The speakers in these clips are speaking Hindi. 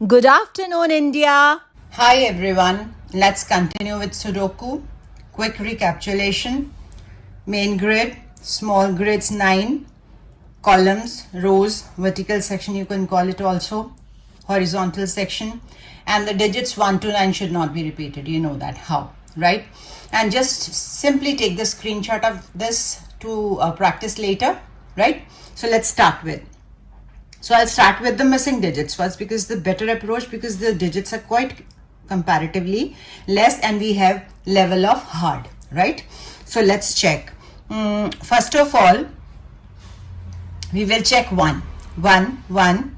Good afternoon, India. Hi everyone, let's continue with Sudoku. Quick recapitulation. Main grid, small grids 9, columns, rows, vertical section you can call it also, horizontal section, and the digits 1 to 9 should not be repeated. You know that how, right? And just simply take the screenshot of this to practice later, right? So let's start with. So I'll start with the missing digits first because the better approach, because the digits are quite comparatively less and we have level of hard, right? So let's check. First of all, we will check 1, 1, 1,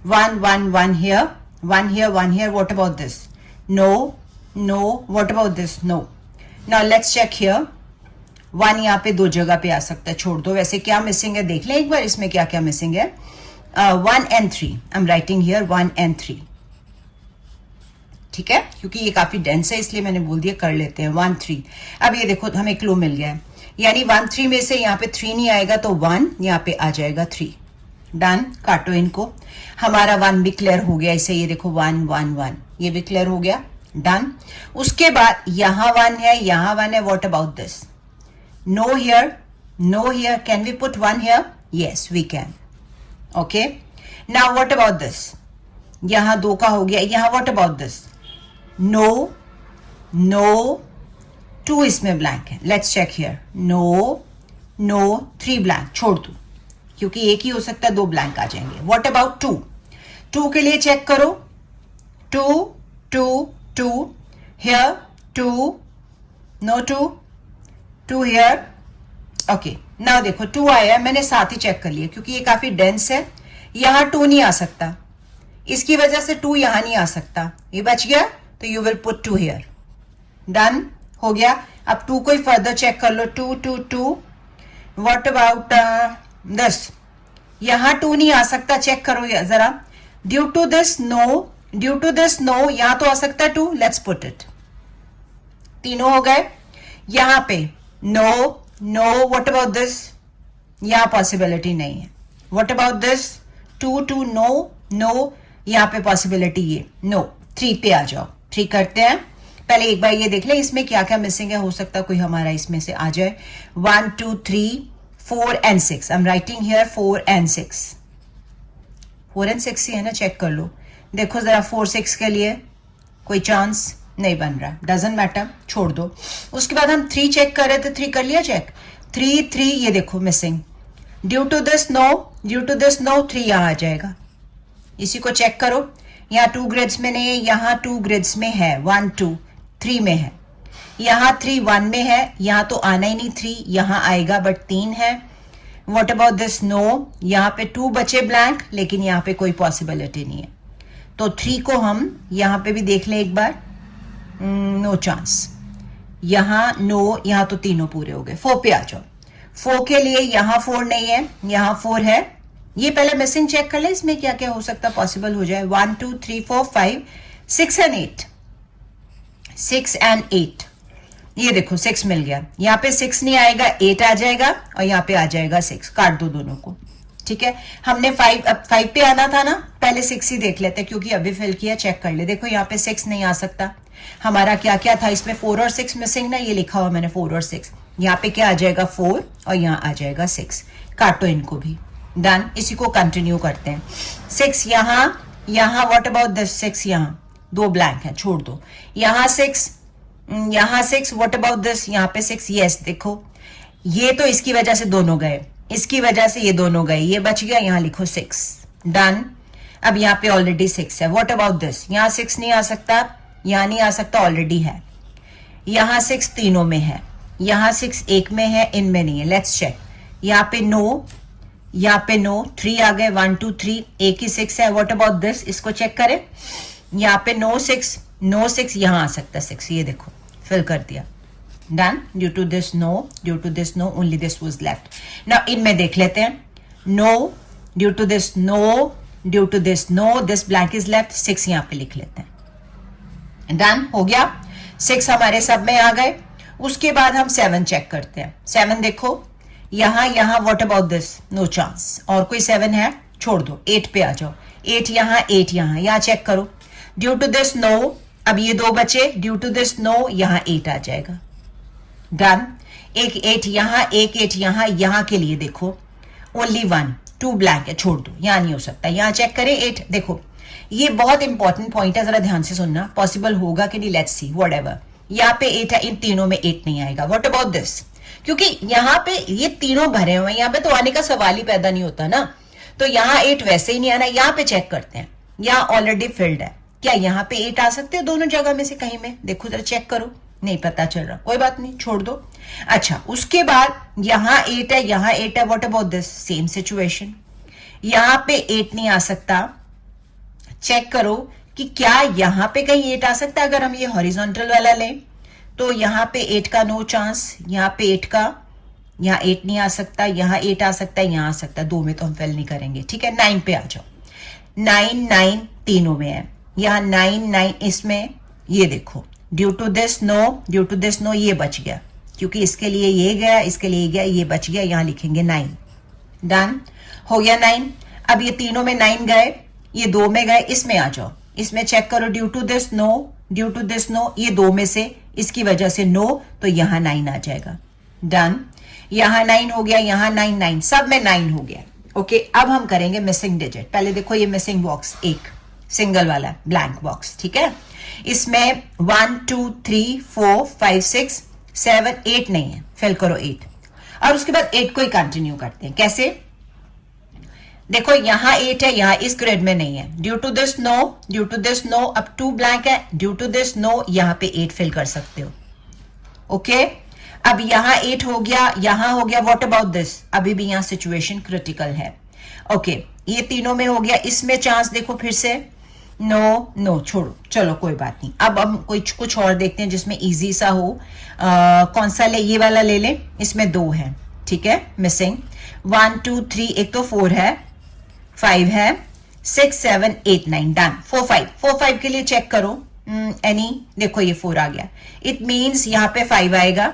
1, 1, 1 here, 1 here, 1 here. What about this? No, no. What about this? No. Now let's check here. 1 यहाँ पे दो जगह पे आ सकता है, छोड़ दो. वैसे क्या मिसिंग है देख लें एक बार, इसमें क्या क्या मिसिंग है. 1 and 3. I'm writing here 1 and 3. ठीक है, क्योंकि ये काफी डेंस है इसलिए मैंने बोल दिया, कर लेते हैं 1 3. अब ये देखो हमें क्लू मिल गया है, यानी 1 3 में से यहाँ पे 3 नहीं आएगा तो 1 यहाँ पे आ जाएगा 3. डन, काटो इनको. हमारा 1 भी क्लियर हो गया, इसे ये देखो 1 1 1, ये भी क्लियर हो गया. डन. उसके बाद यहाँ 1 है, यहाँ 1 है. What about this? No here, no here. Can we put 1 here? Yes we can. Okay, now what about this? यहाँ 2 का हो गया. यहाँ what about this? No, no, 2 इसमें blank है. Let's check here. No, no, 3 blank. छोड़ दो, क्योंकि एक ही हो सकता है, 2 blank आ जाएंगे. What about 2? 2 के लिए चेक करो. 2, 2, 2. Here 2, no 2, 2 here. Okay. ना देखो 2 आया, मैंने साथ ही चेक कर लिया क्योंकि ये काफी डेंस है. यहाँ 2 नहीं आ सकता, इसकी वजह से 2 यहाँ नहीं आ सकता. ये बच गया तो you will put 2 here. Done, हो गया. अब 2 को ही फर्दर चेक कर लो. 2 2 2. What about this? यहाँ 2 नहीं आ सकता, चेक करो जरा. Due to this no, due to this no. यहाँ तो आ सकता है 2. Let's put it. तीनों हो गए. यहाँ पे no, no. What about this? यहाँ पॉसिबिलिटी नहीं है. What about this? 2 2 no, no. यहाँ पे पॉसिबिलिटी ये नो. 3 पे आ जाओ. 3 करते हैं. पहले एक बार ये देख ले इसमें क्या क्या मिसिंग है, हो सकता है कोई हमारा इसमें से आ जाए. 1 2 3 4 and 6. I am writing here 4 and 6. 4 and 6 ही है ना, चेक कर लो. देखो जरा 4 6 के लिए कोई चांस नहीं बन रहा. डजंट मैटर, छोड़ दो. उसके बाद हम 3 चेक कर रहे थे. 3 कर लिया चेक. 3 3 ये देखो missing. Due to this no, due to this no. 3 यहाँ आ जाएगा. इसी को चेक करो. यहाँ 2 ग्रिड्स में नहीं है, यहाँ 2 ग्रिड्स में है. 1 2 3 में है. यहाँ 3 1 में है. यहाँ तो आना ही नहीं 3, यहाँ आएगा बट 3 है. What about this? नो. यहाँ पे 2 बचे ब्लैंक, लेकिन यहाँ पे कोई पॉसिबिलिटी नहीं है. तो 3 को हम यहाँ पे भी देख लें एक बार. No chance. यहाँ नो, यहाँ तो तीनों पूरे हो गए. 4 पे आ जाओ. 4 के लिए यहाँ 4 नहीं है, यहाँ 4 है. ये पहले मिसिंग चेक कर ले, इसमें क्या क्या हो सकता पॉसिबल हो जाए. 1 2 3 4 5 6 and 8. 6 and 8. ये देखो 6 मिल गया. यहाँ पे 6 नहीं आएगा, 8 आ जाएगा और यहाँ पे आ जाएगा 6. काट दो दोनों को. ठीक है, हमने 5, अब 5 पे आना था ना, पहले 6 ही देख लेते हैं क्योंकि अभी फिल किया. चेक कर ले. देखो यहाँ पे 6 नहीं आ सकता. हमारा क्या क्या था इसमें? 4 और 6 मिसिंग ना, ये लिखा हुआ मैंने 4 और 6. यहाँ पे क्या आ जाएगा? 4 और यहाँ आ जाएगा 6. काटो इनको भी. डन. इसी को कंटिन्यू करते हैं. 6 यहाँ, यहाँ. What about this? 6 यहाँ 2 ब्लैंक है, छोड़ दो. यहाँ 6, यहाँ 6. What about this? यहाँ पे 6. यस, देखो ये तो इसकी वजह से दोनों गए, इसकी वजह से ये दोनों गए, ये बच गया. यहाँ लिखो 6. डन. अब यहाँ पे ऑलरेडी 6 है. What about this? यहाँ 6 नहीं आ सकता, यहाँ नहीं आ सकता, ऑलरेडी है. यहाँ 6 तीनों में है, यहाँ 6 एक में है, इनमें नहीं है. Let's check. यहाँ पे नो, यहाँ पे नो. 3 आ गए. 1 2 3. एक ही 6 है. What about this? इसको चेक करें. यहाँ पे नो 6, नो 6. यहाँ आ सकता है 6. ये देखो फिल कर दिया. Done. Due to this no, due to this no. Only this was left. Now इनमें देख लेते हैं. No, due to this no, due to this no. This blank is left. 6 यहाँ पे लिख लेते हैं. डन, हो गया. 6 हमारे सब में आ गए. उसके बाद हम 7 चेक करते हैं. 7 देखो यहाँ, यहाँ. What about this? No chance. और कोई 7 है? छोड़ दो. 8 पे आ जाओ. 8 यहाँ, 8 यहाँ, यहाँ चेक करो। ड्यू टू दिस नो, अब ये 2 बचे, ड्यू टू दिस नो, यहाँ 8 आ जाएगा। डन। एक 8 यहाँ, एक 8 यहाँ, यहाँ के लिए देखो ओनली 1, 2 ब्लैंक है, छोड़ दो, यहाँ नहीं हो सकता। यहाँ चेक करें 8, देखो ये बहुत इंपॉर्टेंट पॉइंट है, जरा ध्यान से सुनना। पॉसिबल होगा कि नहीं, लेट्स सी, व्हाटएवर। यहाँ पे 8 है, इन तीनों में 8 नहीं आएगा। What about this? क्योंकि यहाँ पे ये तीनों भरे हुए हैं, यहाँ पे तो आने का सवाल ही पैदा नहीं होता ना। तो यहाँ 8 वैसे ही नहीं आना। यहाँ पे चेक करते हैं, यहाँ ऑलरेडी फिल्ड है, क्या यहाँ पे 8 आ सकते हैं दोनों जगह में से कहीं में? देखो जरा चेक करो, नहीं पता चल रहा, कोई बात नहीं, छोड़ दो। अच्छा, उसके बाद यहाँ 8 है, यहाँ 8 है। What about this? Same situation, यहाँ पे 8 नहीं आ सकता। चेक करो कि क्या यहाँ पे कहीं 8 आ सकता है। अगर हम ये हॉरिजॉन्टल वाला लें तो यहाँ पे 8 का नो चांस, यहाँ पे 8 का, यहाँ 8 नहीं आ सकता, यहाँ 8 आ सकता है, यहाँ आ सकता है। 2 में तो हम फेल नहीं करेंगे, ठीक है। 9 पे आ जाओ। 9 9 तीनों में है, यहाँ 9 9 इसमें, ये देखो due to this no, due to this no, ये बच गया क्योंकि इसके लिए ये गया, इसके लिए गया, ये बच गया, यहाँ लिखेंगे 9। डन हो गया 9। अब ये तीनों में 9 गए, ये 2 में गए, इसमें आ जाओ, इसमें चेक करो due to this no, due to this no, ये 2 में से इसकी वजह से नो, तो यहाँ 9 आ जाएगा। डन, यहाँ 9 हो गया, यहाँ 9 9, सब में 9 हो गया। ओके, अब हम करेंगे मिसिंग डिजिट। पहले देखो ये मिसिंग बॉक्स, एक सिंगल वाला ब्लैंक बॉक्स, ठीक है। इसमें 1 2 3 4 5 6 7 8 नहीं है, फिल करो 8, और उसके बाद 8 को ही कंटिन्यू करते हैं। कैसे? देखो यहाँ 8 है, यहाँ इस ग्रेड में नहीं है। Due to this no, due to this no, अब 2 ब्लैंक है, ड्यू टू दिस नो, यहाँ पे 8 फिल कर सकते हो। ओके, अब यहाँ 8 हो गया, यहाँ हो गया। What about this? अभी भी यहाँ सिचुएशन क्रिटिकल है। ओके, ये तीनों में हो गया, इसमें चांस देखो फिर से, नो नो, छोड़ो, चलो कोई बात नहीं। अब हम कुछ और देखते हैं जिसमें इजी सा हो। कौन सा ले? ये वाला ले लें, इसमें 2 है, ठीक है, मिसिंग। 1 2 3, एक तो 4 है, 5 है, 6 7 8 9, डन। 4 5 के लिए चेक करो एनी, देखो ये 4 आ गया, इट मीन्स यहाँ पे 5 आएगा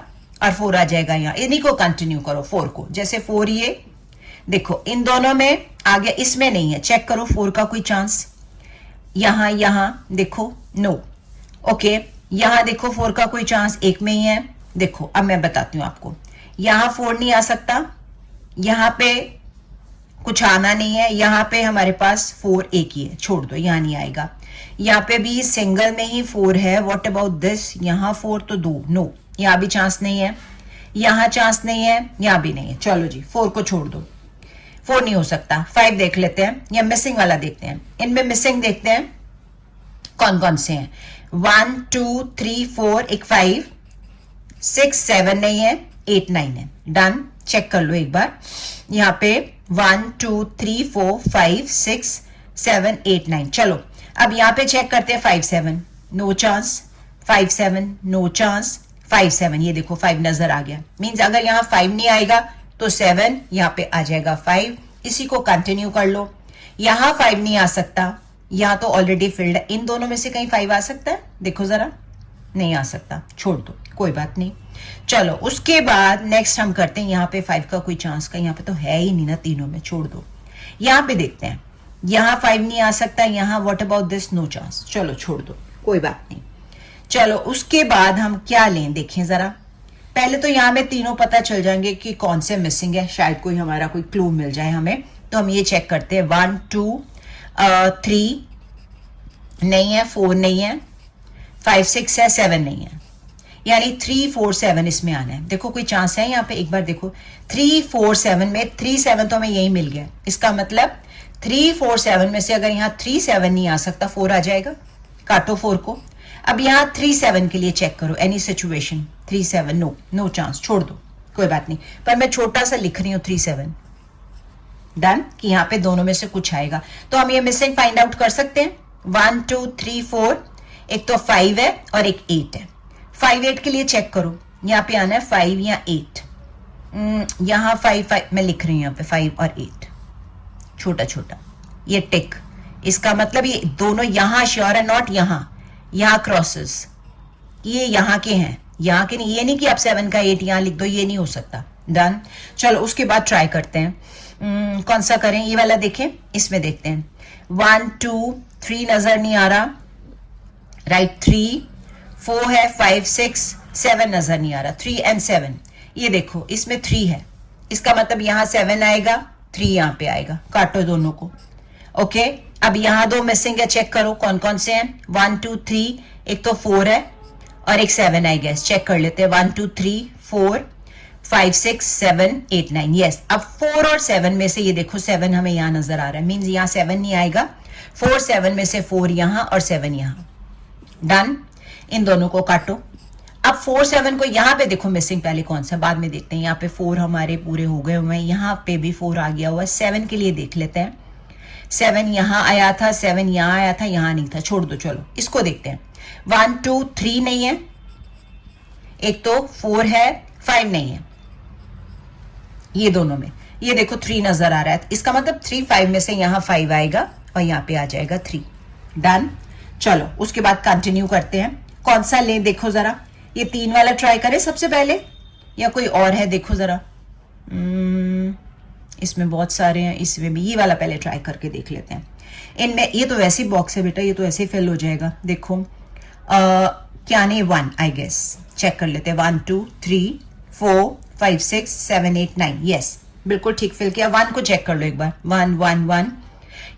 और 4 आ जाएगा यहाँ। इन्हीं को कंटिन्यू करो, 4 को, जैसे 4 ये देखो इन दोनों में आ गया, इसमें नहीं है, चेक करो 4 का कोई चांस। यहाँ देखो नो। ओके, यहाँ देखो 4 का कोई चांस, एक में ही है। देखो अब मैं बताती हूँ आपको, यहाँ 4 नहीं आ सकता, यहाँ पे कुछ आना नहीं है, यहाँ पे हमारे पास 4 एक ही है, छोड़ दो, यहाँ नहीं आएगा। यहाँ पे भी सिंगल में ही 4 है। What about this? यहाँ 4 तो 2, नो, यहाँ भी चांस नहीं है, यहाँ चांस नहीं है, यहाँ भी नहीं है। चलो जी, 4 को छोड़ दो, 4 नहीं हो सकता। 5 देख लेते हैं, या मिसिंग वाला देखते हैं। इनमें मिसिंग देखते हैं कौन कौन से हैं। 1 2 3 4, एक 5, 6 7 नहीं है, 8 9 है। डन, चेक कर लो एक बार। यहाँ पे 1 2 3 4 5 6 7 8 9। चलो अब यहाँ पे चेक करते हैं 5 7, नो चांस, 5 7 नो चांस, 5 7, ये देखो 5 नजर आ गया। मींस अगर यहाँ 5 नहीं आएगा तो 7 यहाँ पे आ जाएगा 5। इसी को कंटिन्यू कर लो। यहाँ 5 नहीं आ सकता, यहाँ तो ऑलरेडी फिल्ड है। इन दोनों में से कहीं 5 आ सकता है? देखो जरा, नहीं आ सकता, छोड़ दो, कोई बात नहीं। चलो उसके बाद नेक्स्ट हम करते हैं, यहाँ पे 5 का कोई चांस का, यहाँ पे तो है ही नहीं ना तीनों में, छोड़ दो। यहाँ पे देखते हैं, यहाँ 5 नहीं आ सकता, यहाँ what about this? No chance, चलो छोड़ दो, कोई बात नहीं। चलो उसके बाद हम क्या लें, देखें जरा। पहले तो यहाँ में तीनों पता चल जाएंगे कि कौन से मिसिंग है, शायद कोई हमारा कोई क्लू मिल जाए हमें। तो हम ये चेक करते हैं, 1 2 3 नहीं है, 4 नहीं है, 5 6 है, 7 नहीं है, यानी 3 4 7 इसमें आना है। देखो कोई चांस है यहाँ पे? एक बार देखो, 3 4 7 में 3 7 तो हमें यही मिल गया। इसका मतलब 3 4 7 में से अगर यहाँ 3 7 नहीं आ सकता, 4 आ जाएगा। काटो 4 को। अब यहाँ 3 7 के लिए चेक करो, any situation. 3 7 no, no chance, छोड़ दो, कोई बात नहीं। पर मैं छोटा सा लिख रही हूँ 3 7। डन, कि यहाँ पे दोनों में से कुछ आएगा। तो हम ये मिसिंग फाइंड आउट कर सकते हैं। 1 2 3 4, एक तो 5 है और एक 8 है। 5 8 के लिए चेक करो, यहाँ पे आना है 5 या 8। यहाँ 5 5 मैं लिख रही हूँ, यहाँ पे 5 और 8 छोटा छोटा, ये टिक। इसका मतलब ये दोनों यहाँ श्योर है, नॉट यहाँ क्रॉसेस, ये यहाँ के हैं, यहाँ के नहीं। ये नहीं कि आप 7 का 8 यहाँ लिख दो, ये नहीं हो सकता। डन, चलो उसके बाद ट्राई करते हैं। कौन सा करें? ये वाला देखें, इसमें देखते हैं। 1 2 3 नजर नहीं आ रहा, राइट 3 4 है, 5 6 7 नजर नहीं आ रहा, 3 and 7। ये देखो इसमें 3 है, इसका मतलब यहां 7 आएगा, 3 यहां पे आएगा, काटो दोनों को। ओके अब यहां दो मिसिंग है, चेक करो कौन कौन से हैं। 1 2 3, एक तो 4 है और एक 7 आई गेस, चेक कर लेते हैं। 1 2 3 4 5 6 7 8 9, यस। अब 4 और 7 में से ये देखो 7 हमें यहां नजर आ रहा है, मींस यहां 7 नहीं आएगा। 4 7 में से 4 यहां और 7 यहां, डन। इन दोनों को काटो। अब 4 7 को यहां पे देखो मिसिंग पहले कौन सा, बाद में देखते हैं। यहाँ पे 4 हमारे पूरे हो गए हुए हैं, यहाँ पे भी 4 आ गया हुआ है। 7 के लिए देख लेते हैं। 7 यहां आया था, 7 यहां आया था, यहां नहीं था, छोड़ दो, चलो इसको देखते हैं। 1 2 3 नहीं है, एक तो 4 है, 5 नहीं है, ये दोनों में ये देखो 3 नजर आ रहा है, इसका मतलब 3 5 में से यहां 5 आएगा और यहां पे आ जाएगा 3, डन। चलो उसके बाद कंटिन्यू करते हैं। कौन सा लें देखो जरा, ये 3 वाला ट्राई करें सबसे पहले या कोई और है, देखो जरा। इसमें बहुत सारे हैं, इसमें भी ये वाला पहले ट्राई करके देख लेते हैं। इनमें ये तो वैसे ही बॉक्स है बेटा, ये तो ऐसे ही फिल हो जाएगा। देखो क्या नहीं, 1 आई गेस, चेक कर लेते हैं। 1 2 3 4 5 6 7 8 9, यस बिल्कुल ठीक फिल किया। 1 को चेक कर लो एक बार। 1 1 1,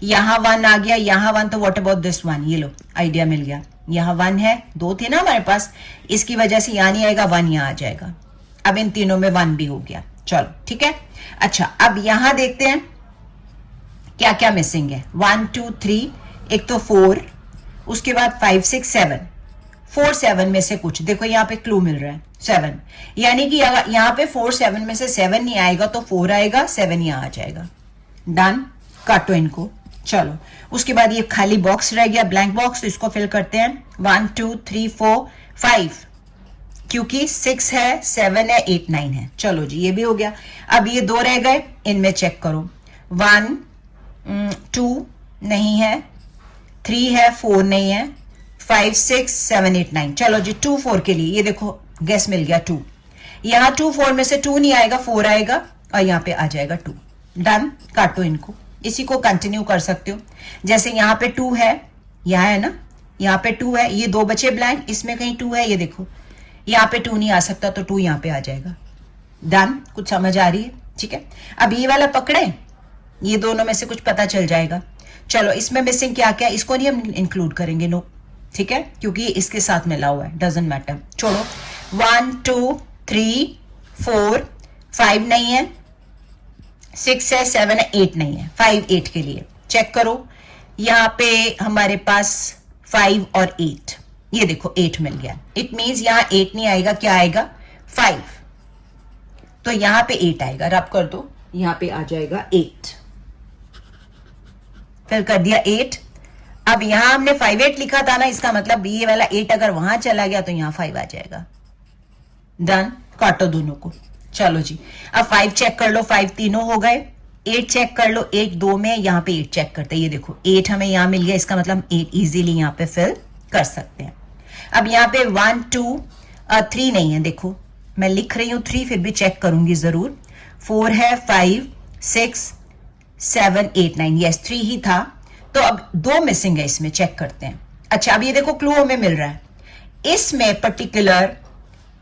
यहां 1 आ गया, यहां 1, तो व्हाट अबाउट दिस 1, ये लो आइडिया मिल गया। यहां 1 है, 2 थे ना हमारे पास, इसकी वजह से यहां नहीं आएगा, 1 यहां आ जाएगा। अब इन तीनों में 1 भी हो गया, चलो ठीक है। अच्छा अब यहां देखते हैं क्या क्या मिसिंग है। 1 2 3, एक तो 4, उसके बाद 5 6 7, 4 7 में से कुछ देखो, यहां पे क्लू मिल रहा है 7, यानी कि यहां पे 4 7 में से 7 नहीं आएगा तो 4 आएगा, 7 यहां आ जाएगा, डन। काटो इनको। चलो उसके बाद ये खाली बॉक्स रह गया, ब्लैंक बॉक्स, तो इसको फिल करते हैं। 1 2 3 4 5, क्योंकि 6 है, 7 है, 8 9 है। चलो जी ये भी हो गया। अब ये 2 रह गए, इनमें चेक करो। 1 2 नहीं है, 3 है, 4 नहीं है, 5 6 7 8 9। चलो जी 2 4 के लिए ये देखो गेस मिल गया 2, यहां 2 4 में से 2 नहीं आएगा, 4 आएगा और यहां पे आ जाएगा 2, डन। काटो इनको। इसी को कंटिन्यू कर सकते हो, जैसे यहां पे 2 है, यहां है ना, यहां पे 2 है, ये 2 बचे ब्लैंक, इसमें कहीं 2 है, ये देखो यहां पे 2 नहीं आ सकता तो 2 यहां पे आ जाएगा, डन। कुछ समझ आ रही है, ठीक है। अब ये वाला पकड़े, ये दोनों में से कुछ पता चल जाएगा। चलो इसमें मिसिंग क्या क्या, इसको नहीं हम इंक्लूड करेंगे, नो, ठीक है, क्योंकि इसके साथ मिला हुआ है, डजंट मैटर, छोड़ो। 1 2 3 4 5 नहीं है, 6 है, 7 है, 8 नहीं है, 5 8 के लिए चेक करो। यहां पे हमारे पास 5 और 8, ये देखो 8 मिल गया, इट मींस यहां 8 नहीं आएगा, क्या आएगा 5, तो यहां पे 8 आएगा, रब कर दो, यहां पे आ जाएगा 8, फिर कर दिया 8। अब यहां हमने 5 8 लिखा था ना, इसका मतलब ये वाला 8 अगर वहां चला गया तो यहां 5 आ जाएगा, डन। काटो दोनों को। चलो जी अब 5 चेक कर लो, 5 तीनों हो गए। 8 चेक कर लो, 8 2 में, यहां पे 8 चेक करते हैं, ये देखो 8 हमें यहां मिल गया, इसका मतलब 8 इजीली यहां पे फिल कर सकते हैं। अब यहां पे 1 2 3 नहीं है, देखो मैं लिख रही हूं 3, फिर भी चेक करूंगी जरूर। 4 है, 5 6 7 8 9, यस 3 ही था, तो अब 2 मिसिंग है, इसमें चेक करते हैं। अच्छा अब ये देखो क्लू हमें मिल रहा है, इसमें पर्टिकुलर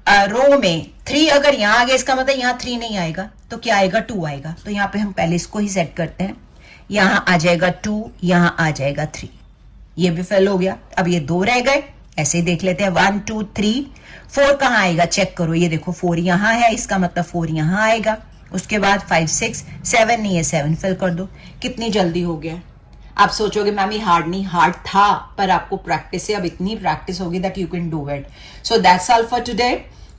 रो में 3 अगर यहां आ गया, इसका मतलब यहां 3 नहीं आएगा, तो क्या आएगा 2 आएगा, तो यहां पे हम पहले इसको ही सेट करते हैं। यहां आ जाएगा 2, यहां आ जाएगा 3, ये भी फिल हो गया। अब ये 2 रह गए, ऐसे ही देख लेते हैं। 1 2 3 4 कहां आएगा, चेक करो, ये देखो 4 यहां है, इसका मतलब 4 यहां आएगा। उसके बाद 5 6 7 नहीं है, 7 फिल कर दो। कितनी जल्दी हो गया। आप सोचोगे मैम ये हार्ड नहीं, हार्ड था, पर आपको प्रैक्टिस से अब इतनी प्रैक्टिस होगी that you can do it. So that's all for today.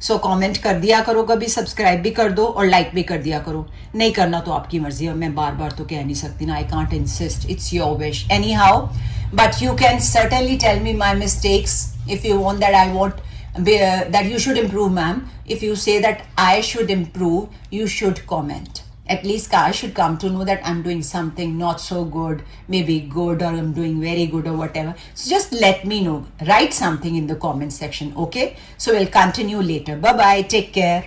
So comment कर दिया करो, कभी सब्सक्राइब भी कर दो और लाइक भी कर दिया करो। नहीं करना तो आपकी मर्जी है, मैं बार बार तो कह नहीं सकती ना, I can't insist, it's your wish anyhow, but you can certainly tell me my mistakes if you want that I want that you should improve, ma'am. If you say that I should improve, you should comment. At least I should come to know that I'm doing something not so good, maybe good, or I'm doing very good or whatever. So just let me know. Write something in the comment section, okay? So we'll continue later. Bye-bye. Take care.